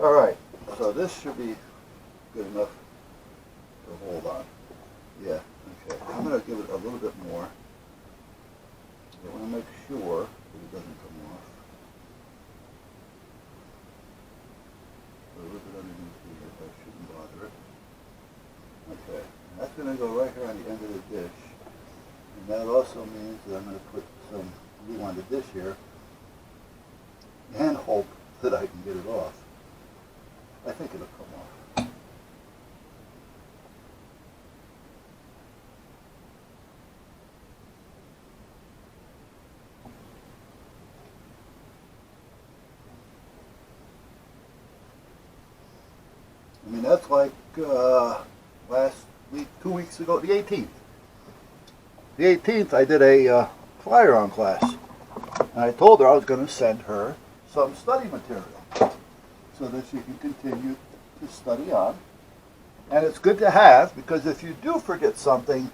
Alright, so this should be good enough to hold on. Yeah, okay. I'm going to give it a little bit more. I want to make sure that it doesn't come off. A little bit underneath here, that shouldn't bother it. Okay, and that's going to go right here on the end of the dish. And that also means that I'm going to put some glue on the dish here and hope that I can get it off. I think it'll come off. I mean, that's like last week, 2 weeks ago, the 18th. The 18th, I did a firearm class. And I told her I was going to send her some study material so that she can continue to study on. And it's good to have, because if you do forget something,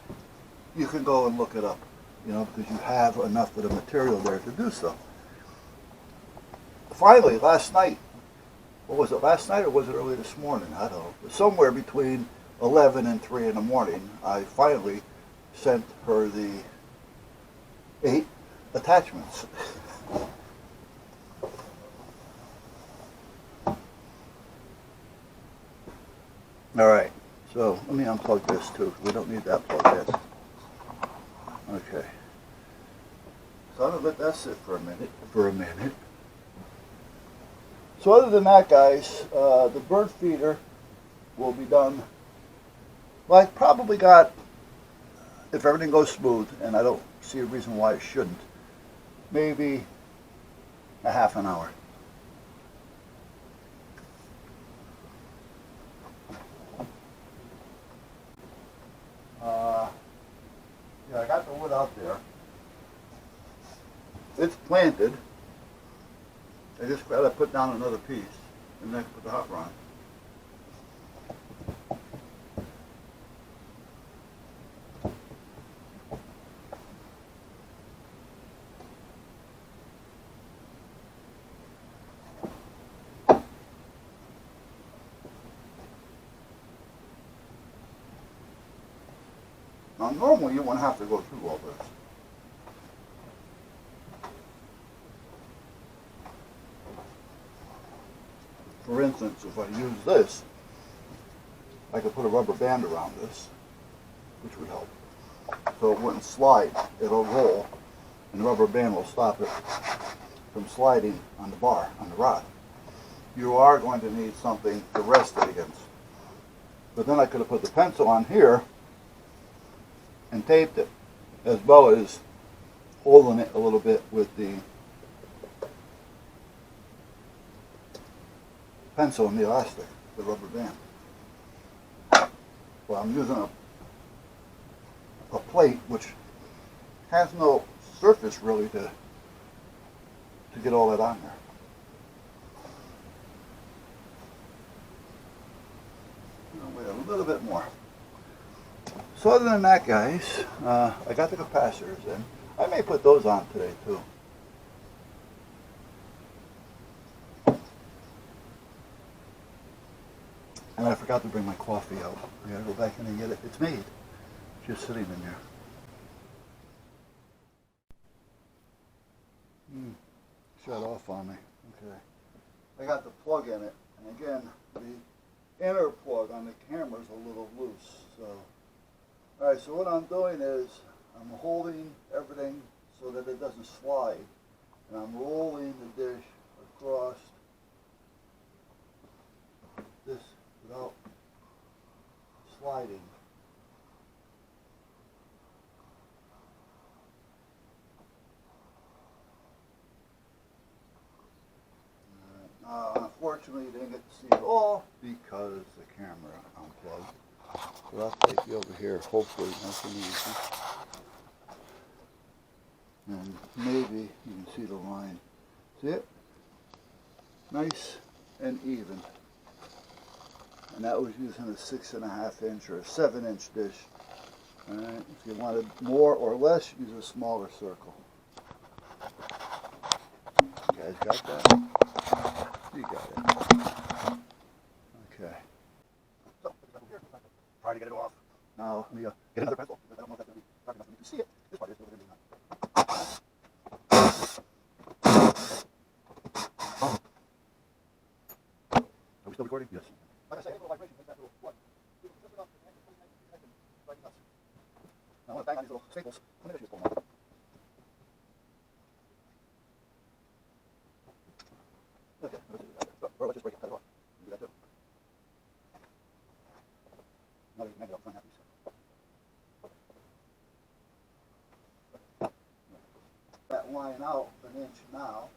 you can go and look it up, you know, because you have enough of the material there to do so. Finally, last night, what was it, last night or was it early this morning? I don't know. Somewhere between 11 and 3 in the morning, I finally sent her the 8 attachments. Alright, so let me unplug this too, because we don't need that plugged in. Okay. So I'm going to let that sit for a minute. So other than that, guys, the bird feeder will be done. Well, I probably got, if everything goes smooth, and I don't see a reason why it shouldn't, maybe a half an hour. Yeah, I got the wood out there. It's planted. I just got to put down another piece and then put the hot rod. Now, normally you wouldn't have to go through all this. For instance, if I use this, I could put a rubber band around this, which would help. So it wouldn't slide, it'll roll, and the rubber band will stop it from sliding on the bar, on the rod. You are going to need something to rest it against. But then I could have put the pencil on here and taped it, as well as holding it a little bit with the pencil and the elastic, the rubber band. Well, I'm using a plate which has no surface really to get all that on there. Wait a little bit more. So other than that, guys, I got the capacitors in. I may put those on today too. And I forgot to bring my coffee out. I gotta go back in and get it. It's made. Just sitting in there. Shut off on me. Okay. I got the plug in it. And again, the inner plug on the camera is a little loose. So, alright, so what I'm doing is I'm holding everything so that it doesn't slide. And I'm rolling the dish across this without sliding. Unfortunately, you didn't get to see it all because the camera unplugged. So I'll take you over here, hopefully nice and easy. And maybe you can see the line. See it? Nice and even. And that was using a 6.5 inch or a 7-inch dish. Alright, if you wanted more or less, use a smaller circle. You guys got that? You got it. Okay. So, try to get it off. Now, let me get another pencil. I don't know if that's going to be dark enough for me to see it. This part is going to be not. Are we still recording? Yes. Like I say, a little vibration makes that little one. Just enough to I can drive nuts. Now I want to bang on these little staples. Let me just pull them out. Okay, let's do that. Or let's just break it, cut it off. Do that too. Now we can make it up front half piece. That line out an inch now,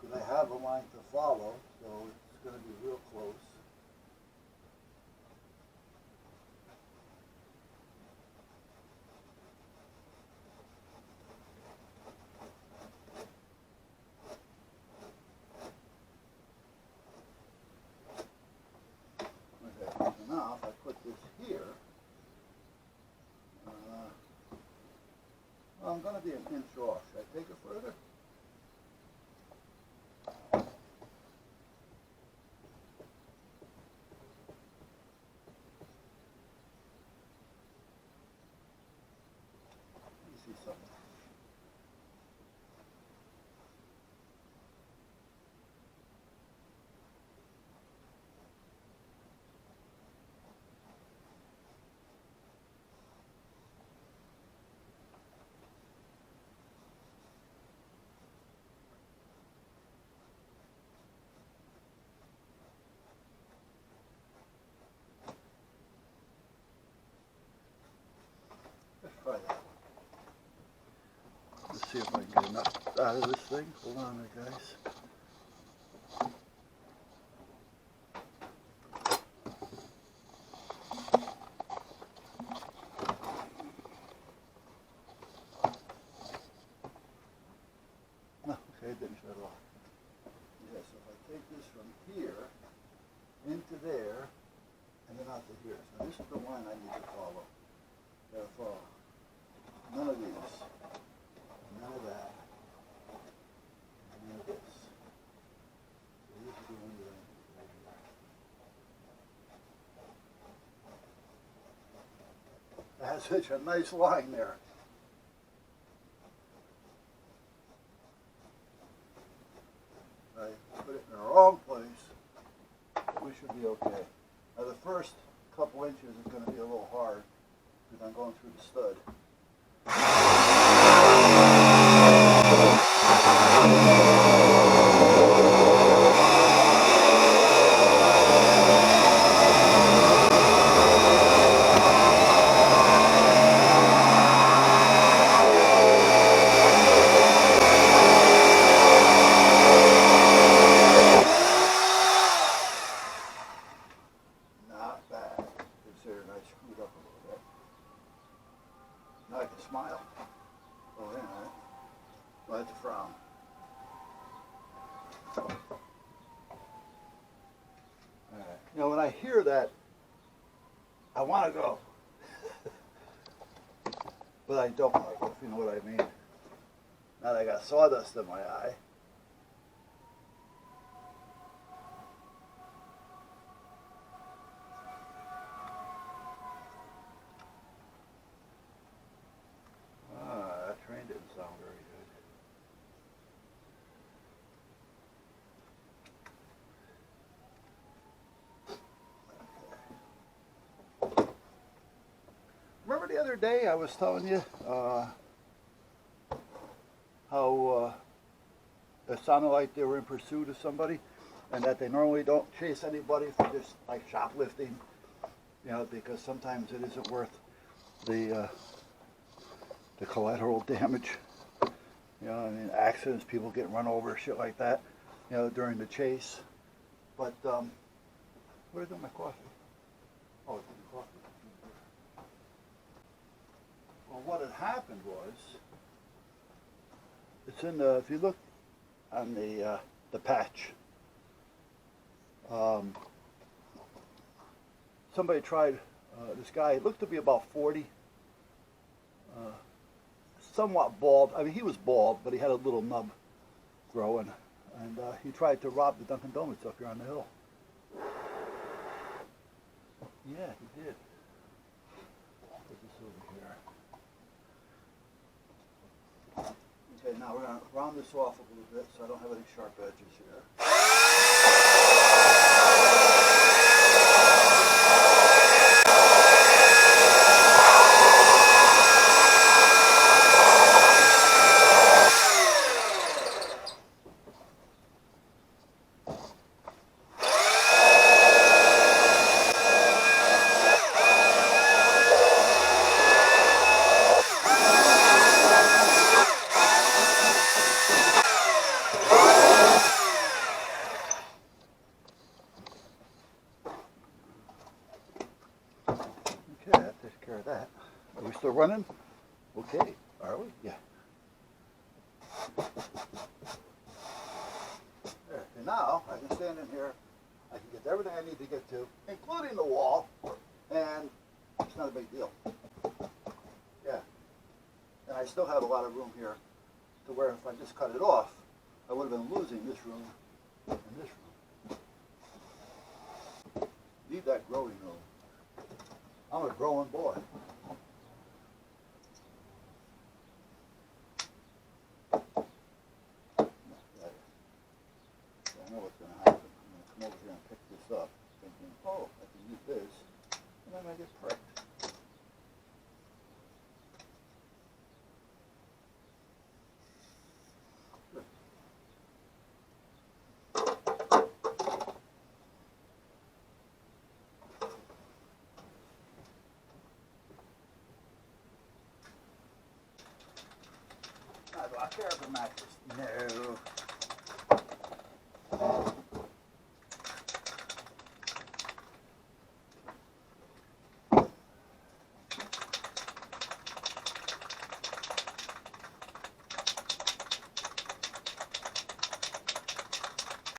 because I have a line to follow, so it's going to be real close. Okay, so now if I put this here, well, I'm going to be an inch off. Should I take it further? Let me see something. Let's try that one. Let's see if I can get enough out of this thing. Hold on there, guys. No, okay, it didn't shut off. Yeah, so if I take this from here into there and then out to here. So this is the line I need to follow. Gotta follow. None of these. None of that. None of this. So this is the one that I need right here. That has such a nice line there. I put it in the wrong place. We should be okay. Now the first couple inches is going to be a little hard because I'm going through the stud. Not bad, considering I screwed up a little bit. Now I can smile. Oh, yeah, right? Well, that's a frown. All right. You know, when I hear that, I want to go. But I don't want to go, if you know what I mean. Now that I got sawdust in my eye. That train didn't sound very good. Remember the other day I was telling you how it sounded like they were in pursuit of somebody, and that they normally don't chase anybody for just like shoplifting, you know, because sometimes it isn't worth the collateral damage. You know, I mean, accidents, people get run over, shit like that, you know, during the chase. But where did my coffee? Oh, it's in the coffee. Well, what had happened was, it's in the, if you look on the patch, somebody tried, this guy, it looked to be about 40, somewhat bald. I mean, he was bald, but he had a little nub growing, and he tried to rob the Dunkin' Donuts up here on the hill. Yeah, he did. Put this over here. Okay, now we're going to round this off a little bit so I don't have any sharp edges here. Okay, that takes care of that. Are we still running? Okay, are we? Yeah. There. And now I can stand in here, I can get everything I need to get to, including the wall, and it's not a big deal. Yeah. And I still have a lot of room here to where if I just cut it off, I would have been losing this room and this room. Need that growing room. I'm a growing boy. I know what's going to happen. I'm going to come over here and pick this up, thinking, oh, I can use this, and then I get pricked. Good. Do I care for mattress? No.